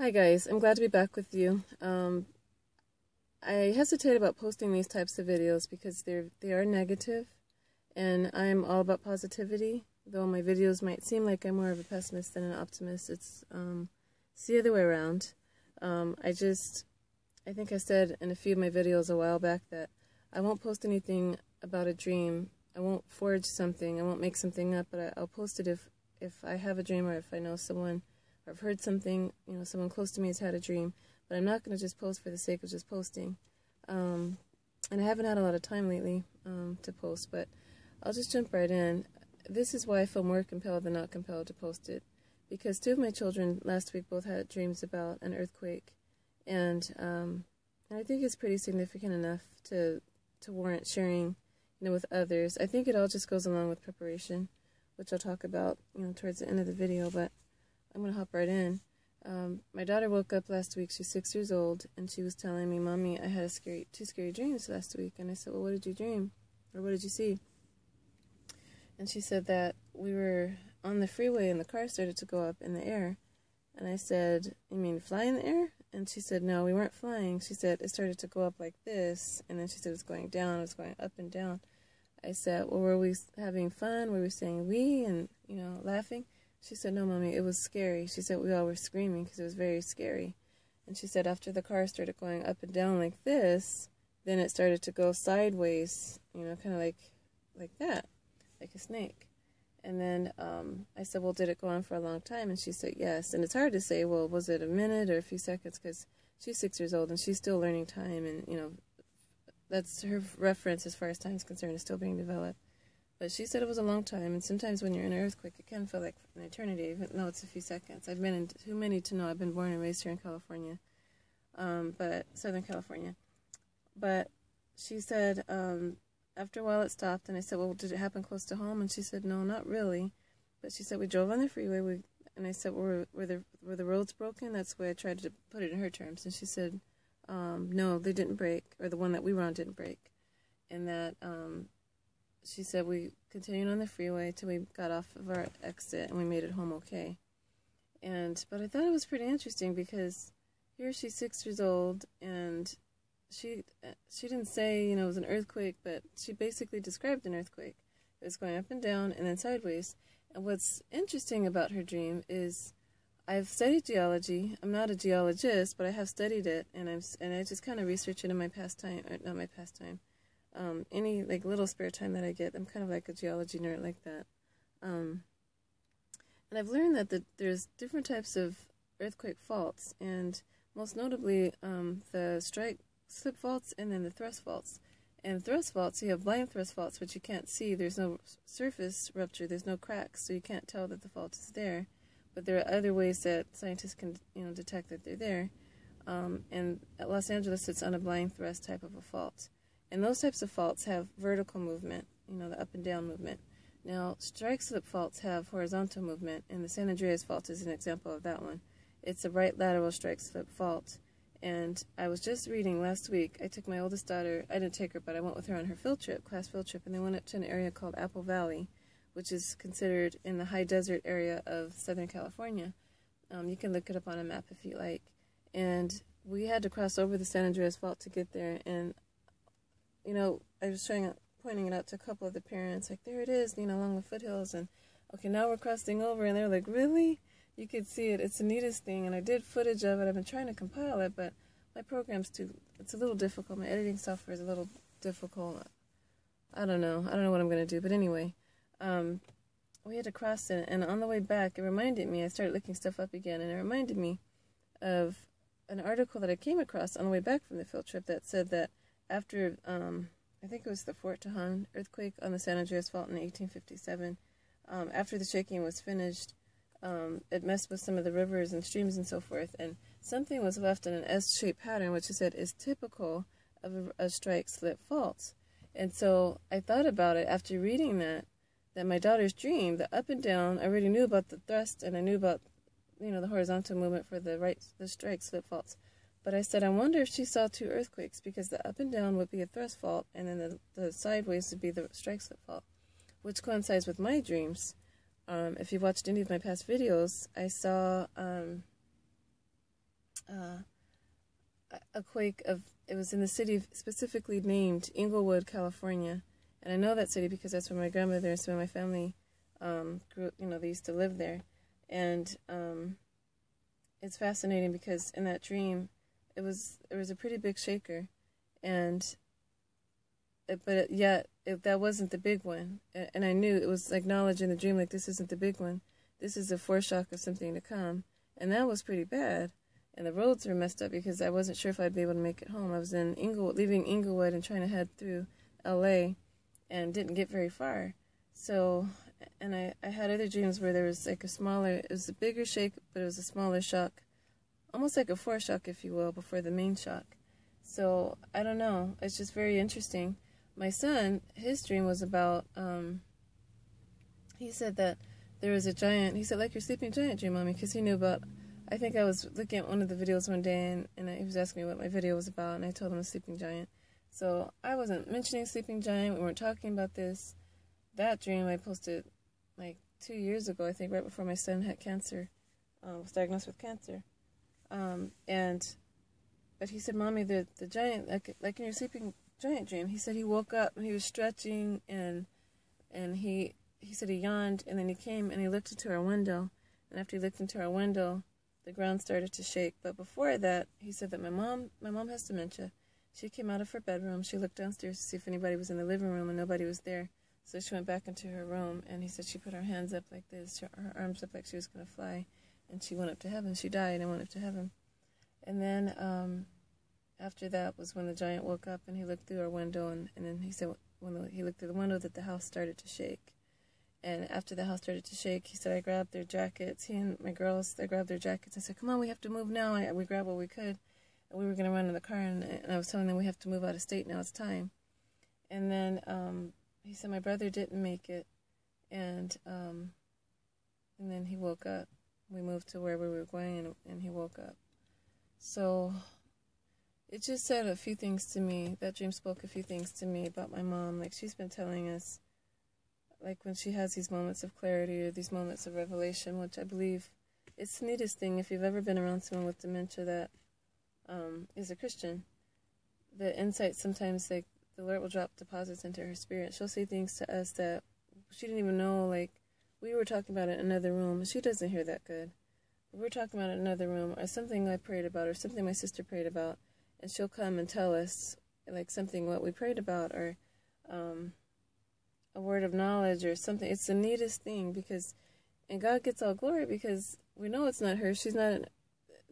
Hi guys, I'm glad to be back with you. I hesitate about posting these types of videos because they are negative, and I'm all about positivity. Though my videos might seem like I'm more of a pessimist than an optimist, it's the other way around. I think I said in a few of my videos a while back that I won't post anything about a dream. I won't forge something. I won't make something up, but I'll post it if I have a dream or if I know someone. I've heard something, someone close to me has had a dream, but I'm not going to just post for the sake of just posting. And I haven't had a lot of time lately to post, but I'll just jump right in. This is why I feel more compelled than not compelled to post it, because two of my children last week both had dreams about an earthquake, and I think it's pretty significant enough to warrant sharing, with others. I think it all just goes along with preparation, which I'll talk about, towards the end of the video, but I'm going to hop right in. My daughter woke up last week. She's 6 years old, and she was telling me, "Mommy, I had two scary dreams last week." And I said, "Well, what did you dream? Or what did you see?" And she said that we were on the freeway and the car started to go up in the air. And I said, "You mean fly in the air?" And she said, "No, we weren't flying." She said it started to go up like this, and then she said it was going down, it was going up and down. I said, "Well, were we having fun? Were we saying we and, laughing?" She said, "No, Mommy, it was scary." She said we all were screaming because it was very scary. And she said after the car started going up and down like this, then it started to go sideways, kind of like that, like a snake. And then I said, "Well, did it go on for a long time?" And she said, "Yes." And it's hard to say, well, was it a minute or a few seconds, because she's 6 years old and she's still learning time, and, that's her reference as far as time is concerned, is still being developed. But she said it was a long time, and sometimes when you're in an earthquake, it can feel like an eternity, even though it's a few seconds. I've been in too many to know. I've been born and raised here in California, but Southern California. But she said after a while it stopped, and I said, "Well, did it happen close to home?" And she said, "No, not really." But she said we drove on the freeway. And I said, were the roads broken? That's the way I tried to put it in her terms. And she said, "No, they didn't break, or the one that we were on didn't break," and that. She said we continued on the freeway till we got off of our exit and we made it home okay. But I thought it was pretty interesting because here she's 6 years old, and she didn't say, it was an earthquake, but she basically described an earthquake. It was going up and down and then sideways. And what's interesting about her dream is I've studied geology. I'm not a geologist, but I have studied it, and I just kind of research it in my pastime, or not my pastime. Any little spare time that I get. I'm kind of like a geology nerd like that. And I've learned that there's different types of earthquake faults, and most notably the strike slip faults and then the thrust faults. And thrust faults, you have blind thrust faults, which you can't see. There's no surface rupture, there's no cracks, so you can't tell that the fault is there. But there are other ways that scientists can detect that they're there. And at Los Angeles, it's on a blind thrust type of a fault. And those types of faults have vertical movement, the up and down movement. Now, strike slip faults have horizontal movement, and the San Andreas fault is an example of that one. It's a right lateral strike slip fault. And I was just reading last week, I took my oldest daughter, I didn't take her, but I went with her on her field trip, class field trip, and they went up to an area called Apple Valley, which is considered in the high desert area of Southern California. You can look it up on a map if you like. And we had to cross over the San Andreas fault to get there, and I was pointing it out to a couple of the parents, like, there it is, along the foothills, and okay, now we're crossing over, and they're like, really? You could see it. It's the neatest thing, and I did footage of it. I've been trying to compile it, but my program's it's a little difficult. My editing software is a little difficult. I don't know what I'm going to do, but anyway, we had to cross it, and on the way back, it reminded me, I started looking stuff up again, and it reminded me of an article that I came across on the way back from the field trip that said that after, I think it was the Fort Tejon earthquake on the San Andreas Fault in 1857, after the shaking was finished, it messed with some of the rivers and streams and so forth, and something was left in an S-shaped pattern, which it said is typical of a strike-slip fault. And so I thought about it after reading that my daughter's dream, the up and down, I already knew about the thrust, and I knew about, the horizontal movement for the strike-slip faults. But I said, I wonder if she saw two earthquakes, because the up and down would be a thrust fault, and then the sideways would be the strike slip fault, which coincides with my dreams. If you've watched any of my past videos, I saw a quake of, it was in the city specifically named Inglewood, California. And I know that city because that's where my grandmother and some of my family grew, they used to live there. And it's fascinating because in that dream, there was a pretty big shaker. And that wasn't the big one. And I knew it was like knowledge in the dream, like this isn't the big one. This is a foreshock of something to come. And that was pretty bad. And the roads were messed up because I wasn't sure if I'd be able to make it home. I was in leaving Inglewood and trying to head through LA and didn't get very far. So, and I had other dreams where there was like it was a bigger shake, but it was a smaller shock. Almost like a foreshock, if you will, before the main shock. So, I don't know. It's just very interesting. My son, his dream was about, he said that there was a giant, he said, like your sleeping giant dream, Mommy, because he knew about, I think I was looking at one of the videos one day, and he was asking me what my video was about, and I told him a sleeping giant. So I wasn't mentioning sleeping giant, we weren't talking about this. That dream I posted like 2 years ago, I think, right before my son had cancer, was diagnosed with cancer. But he said, Mommy, the giant, like in your sleeping giant dream, he said he woke up and he was stretching, and he said he yawned, and then he came and he looked into our window, and after he looked into our window, the ground started to shake. But before that, he said that my mom has dementia. She came out of her bedroom. She looked downstairs to see if anybody was in the living room, and nobody was there. So she went back into her room, and he said she put her hands up like this, her arms up like she was going to fly, and she went up to heaven. She died and went up to heaven. And then after that was when the giant woke up, and he looked through our window, and then he said when he looked through the window that the house started to shake. And after the house started to shake, he said I grabbed their jackets. He and my girls, they grabbed their jackets and said, come on, we have to move now. We grabbed what we could. And we were going to run in the car, and I was telling them we have to move out of state now. It's time. And then he said my brother didn't make it. And then he woke up. We moved to where we were going, and he woke up. So it just said a few things to me. That dream spoke a few things to me about my mom. Like, she's been telling us, like, when she has these moments of clarity or these moments of revelation, which I believe it's the neatest thing if you've ever been around someone with dementia that is a Christian. The insight sometimes, like, the Lord will drop deposits into her spirit. She'll say things to us that she didn't even know, like, we were talking about it in another room. She doesn't hear that good. We're talking about it in another room, or something I prayed about, or something my sister prayed about, and she'll come and tell us, like, something what we prayed about, or a word of knowledge or something. It's the neatest thing, because, and God gets all glory because we know it's not her. She's not,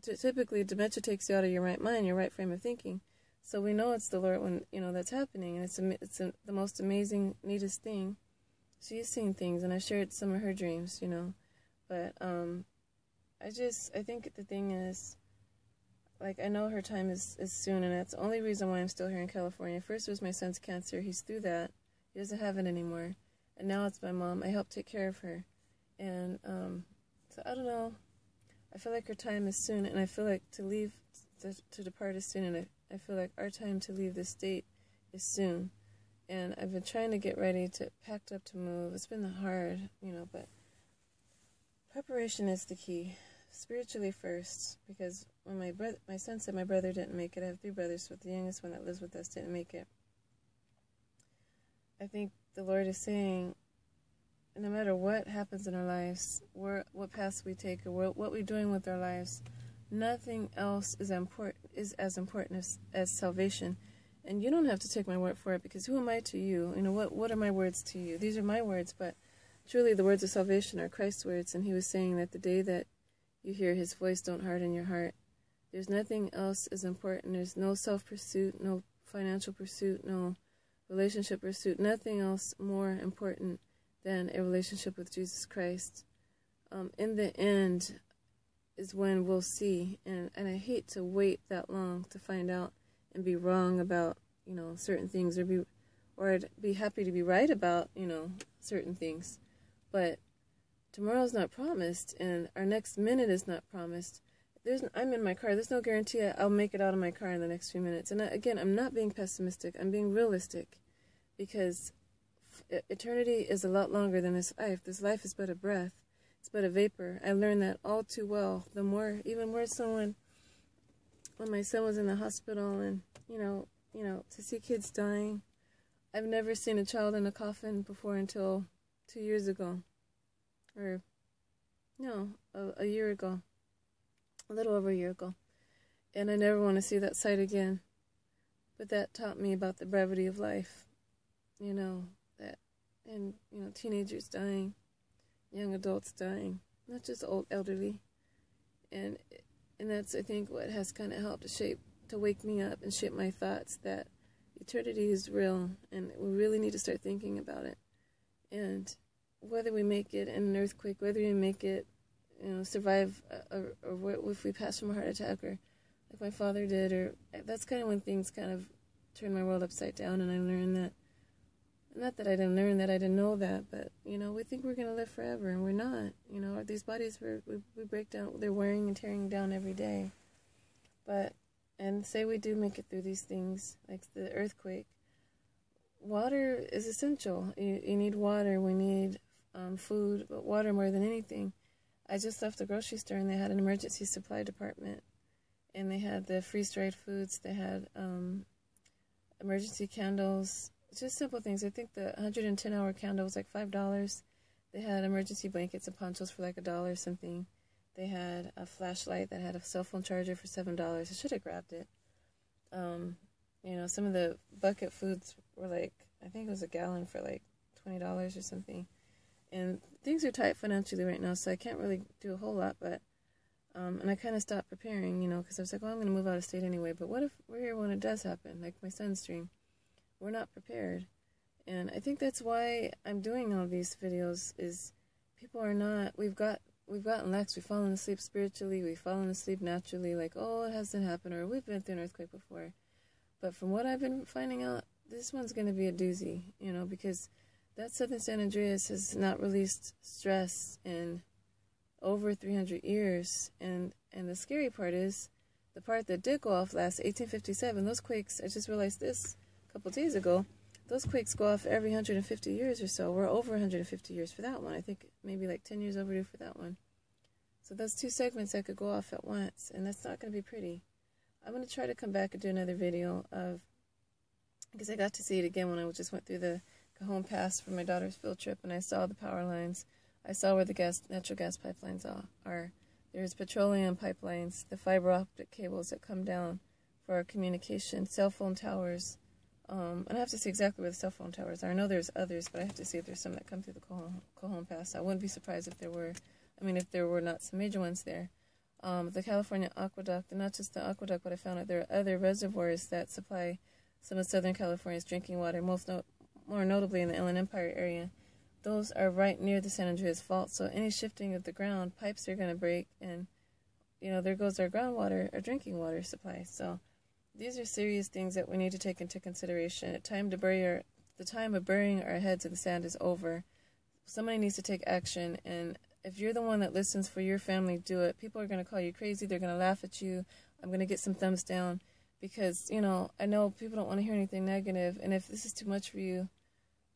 typically dementia takes you out of your right mind, your right frame of thinking. So we know it's the Lord when, that's happening, and it's the most amazing, neatest thing. She's seen things, and I shared some of her dreams, but I think the thing is, like, I know her time is soon, and that's the only reason why I'm still here in California. First was my son's cancer. He's through that. He doesn't have it anymore. And now it's my mom. I help take care of her. And so I don't know. I feel like her time is soon, and I feel like to depart is soon, and I feel like our time to leave this state is soon. And I've been trying to get ready to packed up to move. It's been hard, but preparation is the key. Spiritually first, because when my son said my brother didn't make it, I have 3 brothers, but the youngest one that lives with us didn't make it. I think the Lord is saying, no matter what happens in our lives, what paths we take, or what we're doing with our lives, nothing else is as important as salvation. And you don't have to take my word for it, because who am I to you? What are my words to you? These are my words, but truly the words of salvation are Christ's words. And he was saying that the day that you hear his voice, don't harden your heart. There's nothing else as important. There's no self-pursuit, no financial pursuit, no relationship pursuit, nothing else more important than a relationship with Jesus Christ. In the end is when we'll see, and I hate to wait that long to find out and be wrong about, certain things, or I'd be happy to be right about, certain things. But tomorrow's not promised, and our next minute is not promised. I'm in my car. There's no guarantee I'll make it out of my car in the next few minutes. And again, I'm not being pessimistic. I'm being realistic, because eternity is a lot longer than this life. This life is but a breath. It's but a vapor. I learned that all too well. Even more so when when my son was in the hospital, and to see kids dying. I've never seen a child in a coffin before until 2 years ago, or no, a year ago, a little over a year ago, and I never want to see that sight again. But that taught me about the brevity of life, teenagers dying, young adults dying, not just old elderly, and that's, I think, what has kind of helped to wake me up and shape my thoughts that eternity is real, and we really need to start thinking about it. And whether we make it in an earthquake, whether we make it, survive, or if we pass from a heart attack, or like my father did, or that's kind of when things kind of turned my world upside down, and I learned that. Not that I didn't learn that, I didn't know that, but, we think we're going to live forever, and we're not. These bodies, we break down, they're wearing and tearing down every day. And say we do make it through these things, like the earthquake, water is essential. You need water, we need food, but water more than anything. I just left the grocery store, and they had an emergency supply department, and they had the freeze-dried foods, they had emergency candles, just simple things. I think the 110-hour candle was like $5. They had emergency blankets and ponchos for like $1 or something. They had a flashlight that had a cell phone charger for $7. I should have grabbed it. Some of the bucket foods were like, I think it was a gallon for like $20 or something. And things are tight financially right now, so I can't really do a whole lot, but and I kind of stopped preparing, because I was like, well, I'm going to move out of state anyway, but what if we're here when it does happen, like my son's dream? We're not prepared. And I think that's why I'm doing all these videos, is people are not, we've gotten lax, we've fallen asleep spiritually, we've fallen asleep naturally, like, oh, it hasn't happened, or we've been through an earthquake before. But from what I've been finding out, this one's going to be a doozy, because that southern San Andreas has not released stress in over 300 years. And the scary part is, the part that did go off last, 1857, those quakes, I just realized this a couple days ago, those quakes go off every 150 years or so. We're over 150 years for that one. I think maybe like 10 years overdue for that one. So that's 2 segments that could go off at once, and that's not going to be pretty. I'm going to try to come back and do another video because I got to see it again when I just went through the Cajon Pass for my daughter's field trip, and I saw the power lines. I saw where the natural gas pipelines are. There's petroleum pipelines, the fiber optic cables that come down for our communication, cell phone towers. And I have to see exactly where the cell phone towers are. I know there's others, but I have to see if there's some that come through the Cajon Pass. I wouldn't be surprised if there were. If there were not some major ones there. The California aqueduct, and not just the aqueduct, but I found out there are other reservoirs that supply some of Southern California's drinking water, more notably in the Inland Empire area. Those are right near the San Andreas Fault, so any shifting of the ground, pipes are going to break, and, there goes our groundwater, our drinking water supply. So these are serious things that we need to take into consideration. The time of burying our heads in the sand is over. Somebody needs to take action, and if you're the one that listens for your family, do it. People are going to call you crazy. They're going to laugh at you. I'm going to get some thumbs down because, I know people don't want to hear anything negative, and if this is too much for you,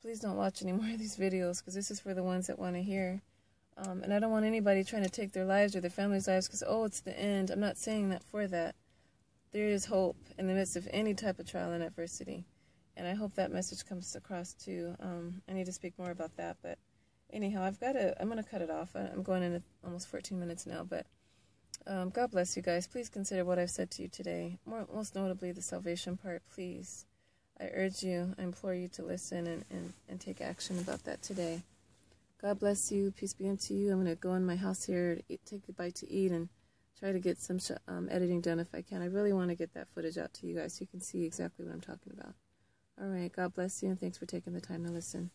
please don't watch any more of these videos, because this is for the ones that want to hear. And I don't want anybody trying to take their lives or their family's lives because, oh, it's the end. I'm not saying that for that. There is hope in the midst of any type of trial and adversity. And I hope that message comes across too. I need to speak more about that. But anyhow, I'm going to cut it off. I'm going in at almost 14 minutes now. But God bless you guys. Please consider what I've said to you today. Most notably the salvation part, please. I urge you, I implore you to listen and take action about that today. God bless you. Peace be unto you. I'm going to go in my house here, take a bite to eat, and try to get some editing done if I can. I really want to get that footage out to you guys so you can see exactly what I'm talking about. All right. God bless you, and thanks for taking the time to listen.